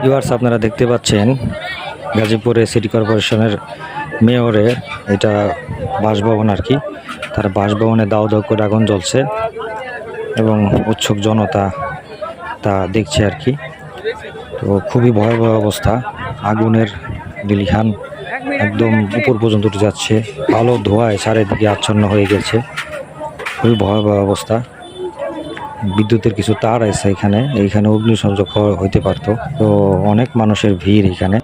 Viewers, আপনারা দেখতে পাচ্ছেন গাজীপুরে সিটি কর্পোরেশনের মেয়রের এটা বাসভবন আর কি। তার বাসভবনে দাউ দাউ করে আগুন জ্বলছে এবং উৎসুক জনতা তা দেখছে আর কি। তো খুবই ভয়াবহ অবস্থা, আগুনের লিলিহান একদম উপর পর্যন্ত উঠে যাচ্ছে, আলো ধোঁয়ায় চারিদিকে আচ্ছন্ন হয়ে গেছে। খুবই ভয়াবহ অবস্থা। বিদ্যুতের কিছু তার আছে এইখানে অগ্নিসংযোগ হইতে পারতো। তো অনেক মানুষের ভিড় এখানে।